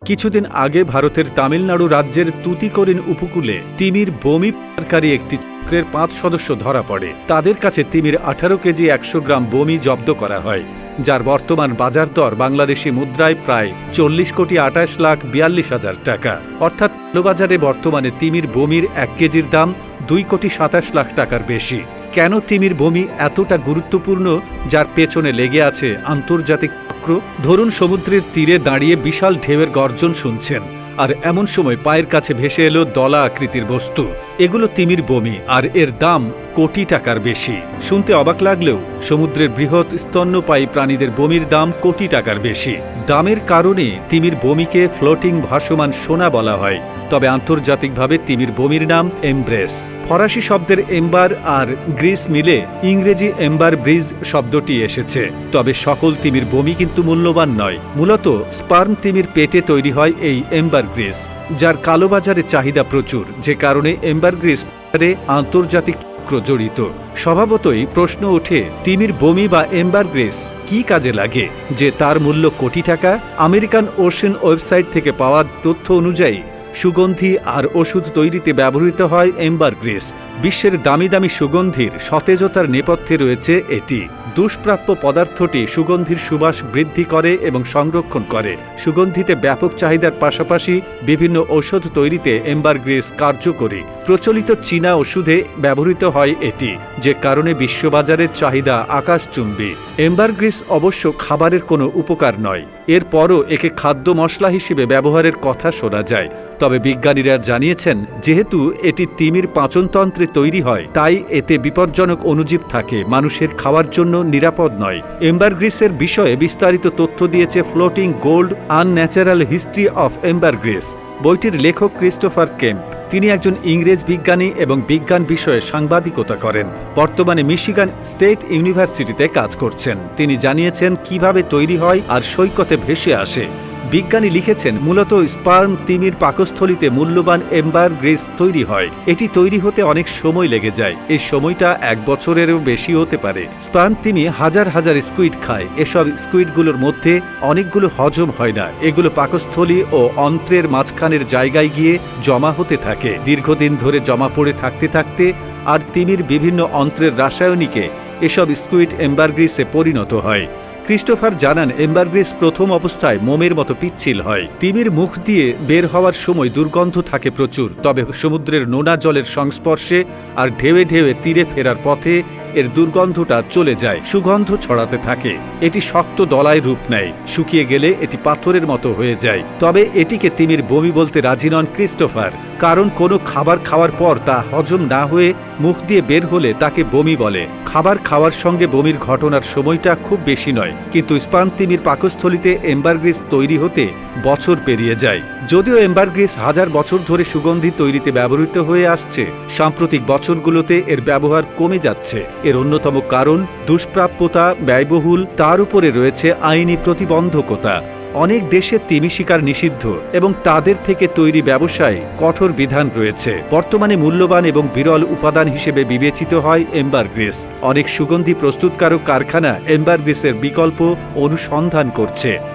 কিছুদিন আগে ভারতের তামিলনাড়ু রাজ্যের তুতিকোরিন উপকূলে তিমির বমি পাচারকারী একটি চক্রের ৫ সদস্য ধরা পড়ে। তাদের কাছে তিমির ১৮ কেজি ১০০ গ্রাম বমি জব্দ করা হয়, যার বর্তমান বাজার দর বাংলাদেশি মুদ্রায় প্রায় ৪০,২৮,৪২,০০০ টাকা। অর্থাৎ কালোবাজারে বর্তমানে তিমির বমির ১ কেজির দাম ২,২৭,০০,০০০ টাকার বেশি। কেন তিমির বমি এতটা গুরুত্বপূর্ণ, যার পেছনে লেগে আছে আন্তর্জাতিক চক্র? ধরুন, সমুদ্রের তীরে দাঁড়িয়ে বিশাল ঢেউয়ের গর্জন শুনছেন, আর এমন সময় পায়ের কাছে ভেসে এলো দলা আকৃতির বস্তু। এগুলো তিমির বমি, আর এর দাম কোটি টাকার বেশি। শুনতে অবাক লাগলেও সমুদ্রের বৃহৎ স্তন্যপায়ী প্রাণীদের বমির দাম কোটি টাকার বেশি। দামের কারণে তিমির বমিকে ফ্লোটিং ভাসমান সোনা বলা হয়। তবে আন্তর্জাতিকভাবে তিমির বমির নাম এমব্রেস। ফরাসি শব্দের এম্বার আর গ্রিস মিলে ইংরেজি এম্বার ব্রিজ শব্দটি এসেছে। তবে সকল তিমির বমি কিন্তু মূল্যবান নয়। মূলত স্পার্ম তিমির পেটে তৈরি হয় এই এম্বার গ্রিস, যার কালোবাজারে চাহিদা প্রচুর, যে কারণে এম্বার গ্রিস আন্তর্জাতিক চক্র জড়িত। স্বভাবতই প্রশ্ন ওঠে, তিমির বমি বা এম্বার গ্রিস কি কাজে লাগে যে তার মূল্য কোটি টাকা? আমেরিকান ওশেন ওয়েবসাইট থেকে পাওয়া তথ্য অনুযায়ী সুগন্ধি আর ওষুধ তৈরিতে ব্যবহৃত হয় এম্বার গ্রিস। বিশ্বের দামি দামি সুগন্ধির সতেজতার নেপথ্যে রয়েছে এটি। দুষ্প্রাপ্য পদার্থটি সুগন্ধির সুবাস বৃদ্ধি করে এবং সংরক্ষণ করে। সুগন্ধিতে ব্যাপক চাহিদার পাশাপাশি বিভিন্ন ঔষধ তৈরিতে এম্বার গ্রিস কার্যকরী। প্রচলিত চীনা ওষুধে ব্যবহৃত হয় এটি, যে কারণে বিশ্ববাজারের চাহিদা আকাশচুম্বী। এম্বার গ্রিস অবশ্য খাবারের কোনো উপকার নয়, এরপরও একে খাদ্য মশলা হিসেবে ব্যবহারের কথা শোনা যায়। তবে বিজ্ঞানীরা জানিয়েছেন, যেহেতু এটি তিমির পাচনতন্ত্রে তৈরি হয়, তাই এতে বিপজ্জনক অণুজীব থাকে, মানুষের খাওয়ার জন্য নিরাপদ নয়। এম্বার গ্রিসের বিষয়ে বিস্তারিত তথ্য দিয়েছে floating gold a natural history of ambergris বইটির লেখক ক্রিস্টোফার কেম্প। তিনি একজন ইংরেজ বিজ্ঞানী এবং বিজ্ঞান বিষয়ে সাংবাদিকতা করেন। বর্তমানে মিশিগান স্টেট ইউনিভার্সিটিতে কাজ করছেন। তিনি জানিয়েছেন কিভাবে তৈরি হয় আর সৈকতে ভেসে আসে। বিজ্ঞানী লিখেছেন, মূলত স্পার্ম তিমির পাকস্থলীতে মূল্যবান এম্বার গ্রিস তৈরি হয়। এটি তৈরি হতে অনেক সময় লেগে যায়। এই সময়টা ১ বছরেরও বেশি হতে পারে। স্পার্ম তিমি হাজার হাজার স্কুইড খায়। এসব স্কুইডগুলোর মধ্যে অনেকগুলো হজম হয় না। এগুলো পাকস্থলী ও অন্ত্রের মাঝখানের জায়গায় গিয়ে জমা হতে থাকে। দীর্ঘদিন ধরে জমা পড়ে থাকতে থাকতে আর তিমির বিভিন্ন অন্ত্রের রাসায়নিকে এসব স্কুইড এম্বার গ্রিসে পরিণত হয়। ক্রিস্টোফার জানান, এম্বার গ্রিস প্রথম অবস্থায় মোমের মতো পিচ্ছিল হয়। তিমির মুখ দিয়ে বের হওয়ার সময় দুর্গন্ধ থাকে প্রচুর। তবে সমুদ্রের নোনা জলের সংস্পর্শে আর ঢেউয়ে ঢেউয়ে তীরে ফেরার পথে এর দুর্গন্ধটা চলে যায়, সুগন্ধ ছড়াতে থাকে। এটি শক্ত দলায় রূপ নেয়। শুকিয়ে গেলে এটি পাথরের মতো হয়ে যায়। তবে এটিকে তিমির বমি বলতে রাজি নন ক্রিস্টোফার, কারণ কোনো খাবার খাওয়ার পর তা হজম না হয়ে মুখ দিয়ে বের হলে তাকে বমি বলে। খাবার খাওয়ার সঙ্গে বমির ঘটনার সময়টা খুব বেশি নয়, কিন্তু স্পার্ম তিমির পাকস্থলীতে এম্বার গ্রিস তৈরি হতে বছর পেরিয়ে যায়। যদিও এম্বার গ্রিস হাজার বছর ধরে সুগন্ধি তৈরিতে ব্যবহৃত হয়ে আসছে, সাম্প্রতিক বছরগুলোতে এর ব্যবহার কমে যাচ্ছে। এর অন্যতম কারণ দুষ্প্রাপ্যতা, ব্যয়বহুল, তার উপরে রয়েছে আইনি প্রতিবন্ধকতা। অনেক দেশে তিমি শিকার নিষিদ্ধ এবং তাদের থেকে তৈরি ব্যবসায় কঠোর বিধান রয়েছে। বর্তমানে মূল্যবান এবং বিরল উপাদান হিসেবে বিবেচিত হয় এম্বার গ্রিস। অনেক সুগন্ধি প্রস্তুতকারক কারখানা এম্বার গ্রিসের বিকল্প অনুসন্ধান করছে।